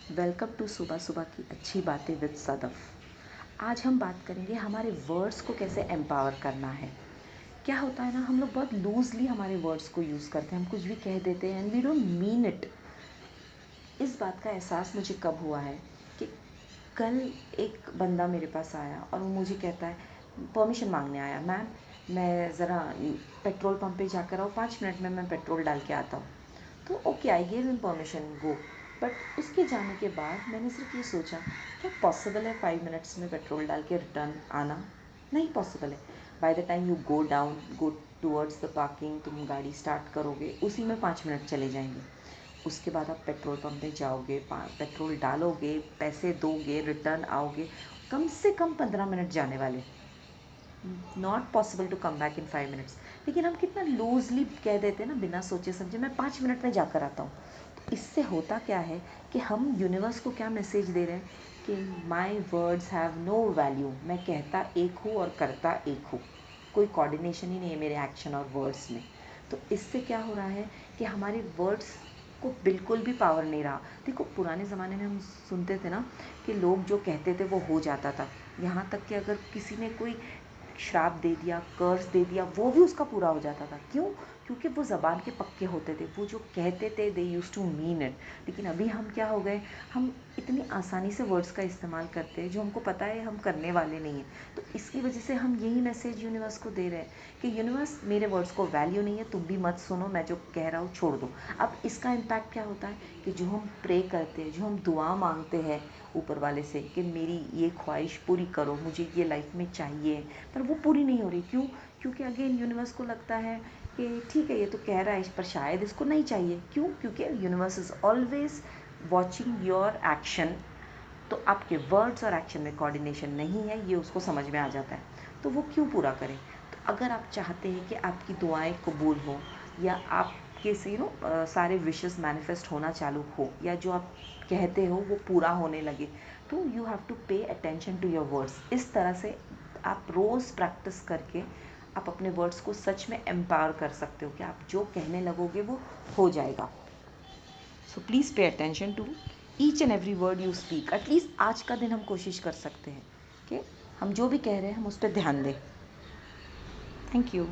Welcome to सुबह सुबह की अच्छी बातें विद सदफ। आज हम बात करेंगे हमारे वर्ड्स को कैसे एम्पावर करना है। क्या होता है ना, हम लोग बहुत लूजली हमारे वर्ड्स को यूज़ करते हैं, हम कुछ भी कह देते हैं and we don't mean it. इस बात का एहसास मुझे कब हुआ है कि कल एक बंदा मेरे पास आया और वो मुझे कहता है, परमिशन मांगने आया, मैम मैं ज़रा पेट्रोल पंप पे जाकर आओ, 5 मिनट में मैं पेट्रोल डाल के आता हूँ। तो okay, I give him permission, go. But उसके जाने के बाद मैंने सिर्फ ये सोचा, क्या पॉसिबल है 5 मिनट्स में पेट्रोल डाल के रिटर्न आना? नहीं पॉसिबल है। By the time you go towards the parking, तुम गाड़ी स्टार्ट करोगे, उसी में 5 मिनट चले जाएंगे। उसके बाद आप पेट्रोल पंप में जाओगे, पेट्रोल डालोगे, पैसे दोगे, रिटर्न आओगे, कम से कम 15 मिनट जाने वाले। Not possible to come back in 5 minutes. लेकिन हम कितना लूजली कह देते हैं ना, बिना सोचे समझे, मैं 5 मिनट में जाकर आता हूँ। तो इससे होता क्या है कि हम यूनिवर्स को क्या मैसेज दे रहे हैं कि my words have no value. मैं कहता एक हूँ और करता एक हूँ, कोई कोऑर्डिनेशन ही नहीं है मेरे एक्शन और वर्ड्स में। तो इससे क्या हो रहा है कि हमारे वर्ड्स को बिल्कुल भी पावर नहीं रहा। देखो, पुराने ज़माने में हम सुनते थे ना कि लोग जो कहते थे वो हो जाता था। यहाँ तक कि अगर किसी ने कोई श्राप दे दिया, कर्ज दे दिया, वो भी उसका पूरा हो जाता था। क्यों? क्योंकि वो ज़बान के पक्के होते थे, वो जो कहते थे दे यूज़ टू मीन इट। लेकिन अभी हम क्या हो गए, हम इतनी आसानी से वर्ड्स का इस्तेमाल करते हैं जो हमको पता है हम करने वाले नहीं हैं। तो इसकी वजह से हम यही मैसेज यूनिवर्स को दे रहे हैं कि यूनिवर्स, मेरे वर्ड्स को वैल्यू नहीं है, तुम भी मत सुनो, मैं जो कह रहा हूँ छोड़ दो। अब इसका इम्पैक्ट क्या होता है कि जो हम प्रे करते हैं, जो हम दुआ मांगते हैं ऊपर वाले से कि मेरी ये ख्वाहिश पूरी करो, मुझे ये लाइफ में चाहिए, पर वो पूरी नहीं हो रही। क्यों? क्योंकि अगेन यूनिवर्स को लगता है कि ठीक है, ये तो कह रहा है पर शायद इसको नहीं चाहिए। क्यों? क्योंकि universe is always watching your action. तो आपके वर्ड्स और एक्शन में कोऑर्डिनेशन नहीं है, ये उसको समझ में आ जाता है। तो वो क्यों पूरा करें? तो अगर आप चाहते हैं कि आपकी दुआएं कबूल हो, या आपके से सारे विशेस मैनिफेस्ट होना चालू हो, या जो आप कहते हो वो पूरा होने लगे, तो you have to pay attention to your words. इस तरह से आप रोज़ प्रैक्टिस करके आप अपने वर्ड्स को सच में एम्पावर कर सकते हो कि आप जो कहने लगोगे वो हो जाएगा। So please pay attention to each and every word you speak. At least आज का दिन हम कोशिश कर सकते हैं कि हम जो भी कह रहे हैं हम उस पर ध्यान दें। Thank you.